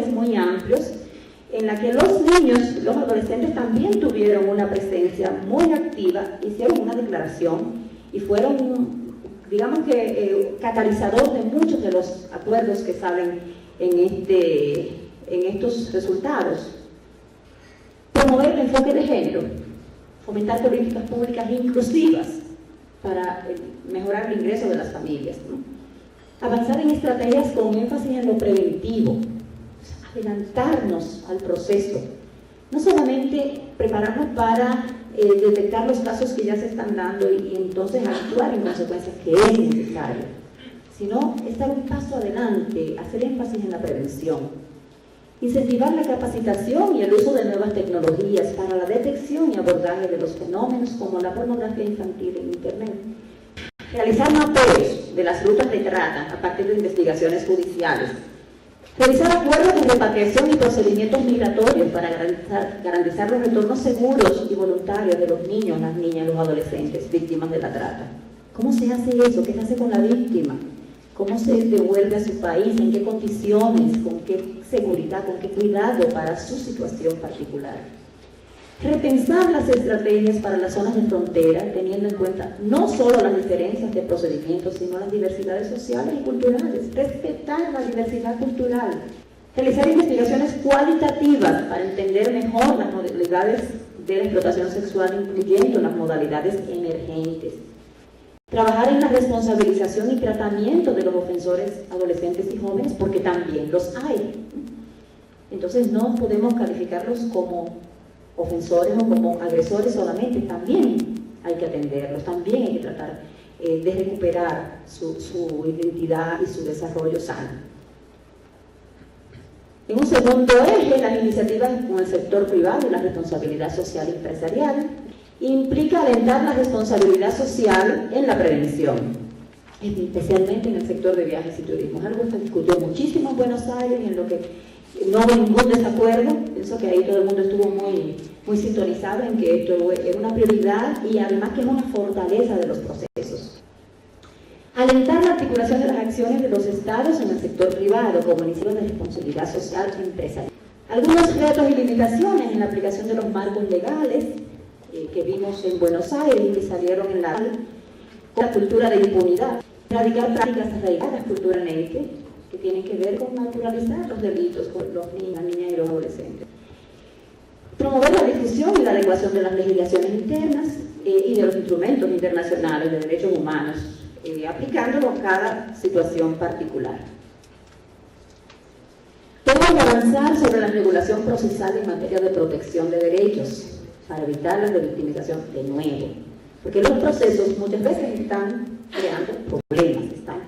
muy amplios, en la que los niños, los adolescentes también tuvieron una presencia muy activa, hicieron una declaración y fueron, digamos que, catalizador de muchos de los acuerdos que salen en estos resultados. Promover el enfoque de género, fomentar políticas públicas inclusivas para mejorar el ingreso de las familias, ¿no? Avanzar en estrategias con énfasis en lo preventivo, adelantarnos al proceso, no solamente prepararnos para detectar los casos que ya se están dando y entonces actuar en consecuencia, que es necesario, sino estar un paso adelante, hacer énfasis en la prevención. Incentivar la capacitación y el uso de nuevas tecnologías para la detección y abordaje de los fenómenos como la pornografía infantil en Internet. Realizar mapeos de las rutas de trata a partir de investigaciones judiciales. Realizar acuerdos de repatriación y procedimientos migratorios para garantizar los retornos seguros y voluntarios de los niños, las niñas y los adolescentes víctimas de la trata. ¿Cómo se hace eso? ¿Qué se hace con la víctima? ¿Cómo se devuelve a su país? ¿En qué condiciones? ¿Con qué seguridad? ¿Con qué cuidado para su situación particular? Repensar las estrategias para las zonas de frontera, teniendo en cuenta no solo las diferencias de procedimientos, sino las diversidades sociales y culturales. Respetar la diversidad cultural. Realizar investigaciones cualitativas para entender mejor las modalidades de la explotación sexual, incluyendo las modalidades emergentes. Trabajar en la responsabilización y tratamiento de los ofensores adolescentes y jóvenes, porque también los hay. Entonces no podemos calificarlos como ofensores o como agresores solamente, también hay que atenderlos, también hay que tratar de recuperar su identidad y su desarrollo sano. En un segundo eje, las iniciativas con el sector privado y la responsabilidad social empresarial implica alentar la responsabilidad social en la prevención, especialmente en el sector de viajes y turismo. Es algo que se discutió muchísimo en Buenos Aires y en lo que no hubo ningún desacuerdo. Pienso que ahí todo el mundo estuvo muy sintonizado en que esto es una prioridad y además que es una fortaleza de los procesos. Alentar la articulación de las acciones de los estados en el sector privado como iniciativa de responsabilidad social empresarial. Algunos retos y limitaciones en la aplicación de los marcos legales que vimos en Buenos Aires y que salieron en la cultura de impunidad, erradicar prácticas arraigadas culturalmente que tienen que ver con naturalizar los delitos con los niños, las niñas y los adolescentes. Promover la difusión y la adecuación de las legislaciones internas y de los instrumentos internacionales de derechos humanos, aplicándolo a cada situación particular. Tenemos que avanzar sobre la regulación procesal en materia de protección de derechos, para evitar la revictimización de nuevo, porque los procesos muchas veces están creando problemas, están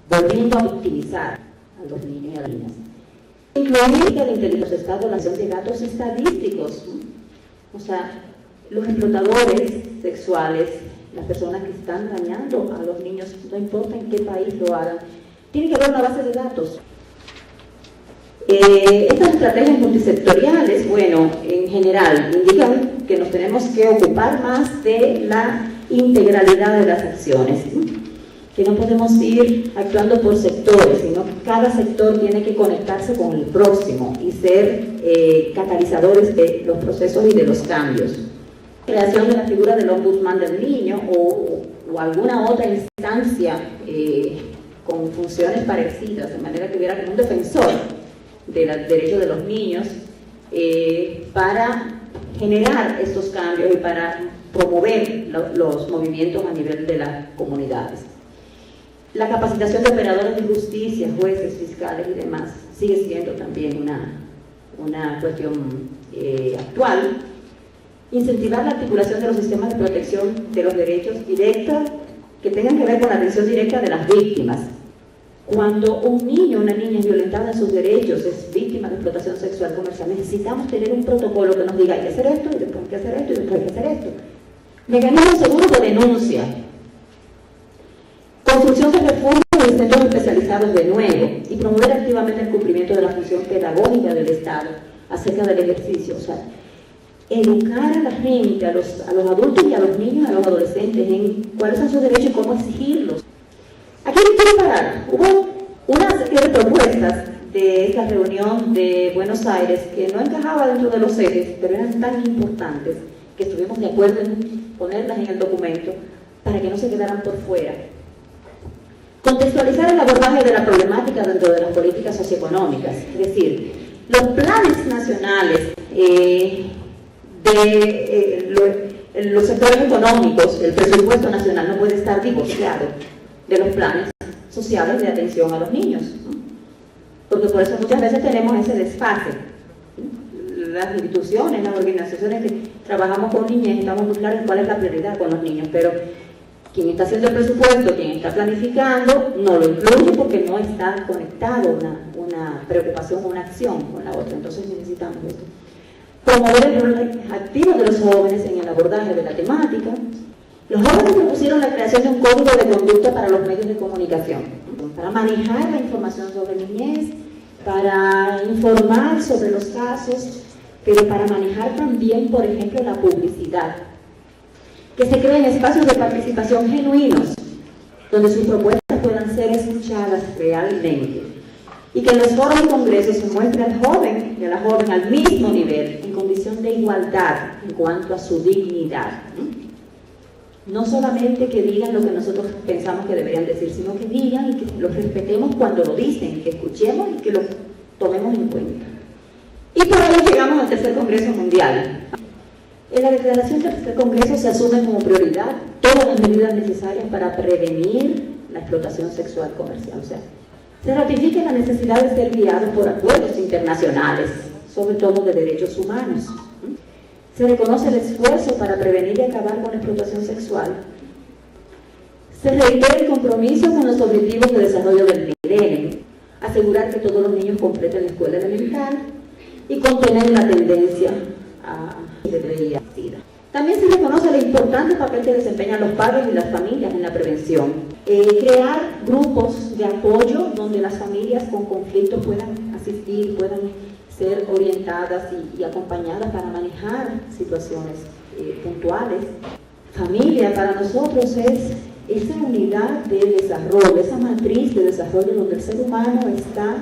volviendo a victimizar a los niños y a las niñas. Incluir el intelecto de Estado, la acción de datos estadísticos, ¿no? O sea, los explotadores sexuales, las personas que están dañando a los niños, no importa en qué país lo hagan, tiene que haber una base de datos. Estas estrategias multisectoriales, bueno, en general, indican que nos tenemos que ocupar más de la integralidad de las acciones, ¿sí? Que no podemos ir actuando por sectores, sino que cada sector tiene que conectarse con el próximo y ser catalizadores de los procesos y de los cambios. Creación de la figura del ombudsman del niño o alguna otra instancia con funciones parecidas, de manera que hubiera como un defensor de los derechos de los niños para generar estos cambios y para promover los movimientos a nivel de las comunidades. La capacitación de operadores de justicia, jueces, fiscales y demás sigue siendo también una cuestión actual. Incentivar la articulación de los sistemas de protección de los derechos directos que tengan que ver con la atención directa de las víctimas. Cuando un niño o una niña es violentada en sus derechos, es víctima de explotación sexual comercial, necesitamos tener un protocolo que nos diga hay que hacer esto, y después hay que hacer esto, y después hay que hacer esto. Mecanismos seguros de denuncia. Construcción de refugios y centros especializados de nuevo, y promover activamente el cumplimiento de la función pedagógica del Estado acerca del ejercicio. O sea, educar a la gente, a los adultos y a los niños, a los adolescentes, en cuáles son sus derechos y cómo exigirlos. Aquí quiero parar. Hubo una serie de propuestas de esta reunión de Buenos Aires, que no encajaba dentro de los ejes, pero eran tan importantes que estuvimos de acuerdo en ponerlas en el documento para que no se quedaran por fuera. Contextualizar el abordaje de la problemática dentro de las políticas socioeconómicas, es decir, los planes nacionales los sectores económicos, el presupuesto nacional no puede estar divorciado de los planes sociales de atención a los niños, ¿no? Porque por eso muchas veces tenemos ese desfase. Las instituciones, las organizaciones que trabajamos con niñez, estamos muy claros en cuál es la prioridad con los niños, pero quien está haciendo el presupuesto, quien está planificando, no lo incluye porque no está conectado una preocupación o una acción con la otra. Entonces necesitamos esto. Promover el rol activo de los jóvenes en el abordaje de la temática. Los jóvenes propusieron la creación de un código de conducta para los medios de comunicación, para manejar la información sobre niñez, para informar sobre los casos, pero para manejar también, por ejemplo, la publicidad. Que se creen espacios de participación genuinos, donde sus propuestas puedan ser escuchadas realmente. Y que en los foros y congresos se muestre al joven y a la joven al mismo nivel, en condición de igualdad en cuanto a su dignidad. No solamente que digan lo que nosotros pensamos que deberían decir, sino que digan y que los respetemos cuando lo dicen, que escuchemos y que lo tomemos en cuenta. Y por ello llegamos al tercer Congreso Mundial. En la declaración del tercer Congreso se asumen como prioridad todas las medidas necesarias para prevenir la explotación sexual comercial. O sea, se ratifica la necesidad de ser guiados por acuerdos internacionales, sobre todo de derechos humanos. Se reconoce el esfuerzo para prevenir y acabar con la explotación sexual. Se reitera el compromiso con los objetivos de desarrollo del milenio, asegurar que todos los niños completen la escuela elemental y contener la tendencia a SIDA. También se reconoce el importante papel que desempeñan los padres y las familias en la prevención. Crear grupos de apoyo donde las familias con conflictos puedan asistir, puedan ser orientadas y acompañadas para manejar situaciones puntuales. Familia para nosotros es esa unidad de desarrollo, esa matriz de desarrollo donde el ser humano está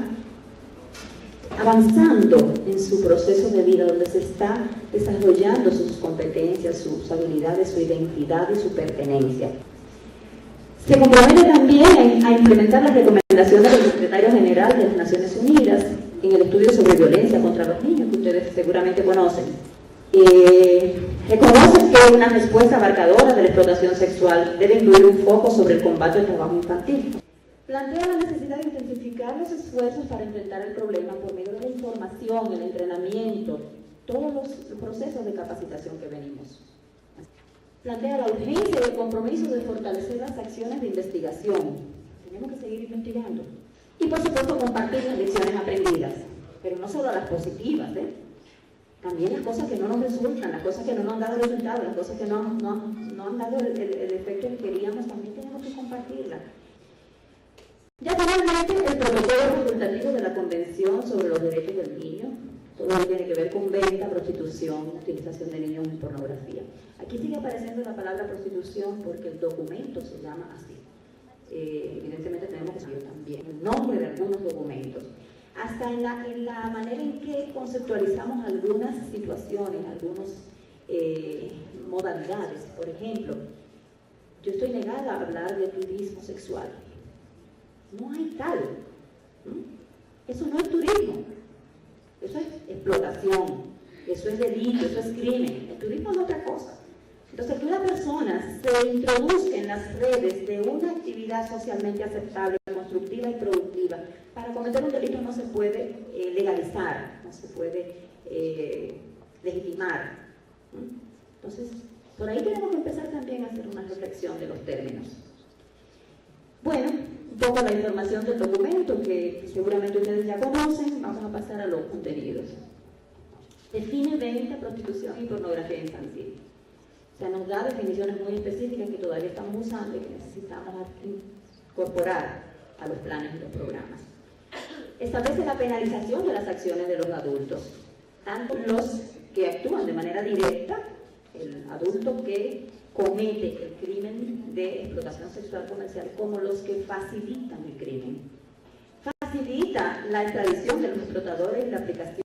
avanzando en su proceso de vida, donde se está desarrollando sus competencias, sus habilidades, su identidad y su pertenencia. Se compromete también a implementar las recomendaciones del Secretario General de las Naciones Unidas en el estudio sobre violencia contra los niños, que ustedes seguramente conocen. Reconoce que una respuesta abarcadora de la explotación sexual debe incluir un foco sobre el combate al trabajo infantil. Plantea la necesidad de intensificar los esfuerzos para enfrentar el problema por medio de la información, el entrenamiento, todos los procesos de capacitación que venimos. Plantea la urgencia y el compromiso de fortalecer las acciones de investigación. Tenemos que seguir investigando. Y por supuesto compartir las lecciones aprendidas, pero no solo las positivas, también las cosas que no nos resultan, las cosas que no nos han dado resultados, las cosas que no han dado el efecto que queríamos, también tenemos que compartirlas. Ya finalmente, el protocolo facultativo de la Convención sobre los Derechos del Niño, todo lo que tiene que ver con venta, prostitución, utilización de niños en pornografía. Aquí sigue apareciendo la palabra prostitución porque el documento se llama así. Evidentemente tenemos que saber también el nombre de algunos documentos. Hasta en la manera en que conceptualizamos algunas situaciones, algunas modalidades. Por ejemplo, yo estoy negada a hablar de turismo sexual. No hay tal. Eso no es turismo. Eso es explotación. Eso es delito, eso es crimen. El turismo es otra cosa. Entonces, que una persona se introduzca en las redes de una actividad socialmente aceptable, constructiva y productiva, para cometer un delito no se puede legalizar, no se puede legitimar. Entonces, por ahí tenemos que empezar también a hacer una reflexión de los términos. Bueno, un poco la información del documento que seguramente ustedes ya conocen, vamos a pasar a los contenidos. Define venta, prostitución y pornografía infantil. O sea, nos da definiciones muy específicas que todavía estamos usando y que necesitamos incorporar a los planes y los programas. Establece la penalización de las acciones de los adultos, tanto los que actúan de manera directa, el adulto que comete el crimen de explotación sexual comercial, como los que facilitan el crimen. facilita la extradición de los explotadores y la aplicación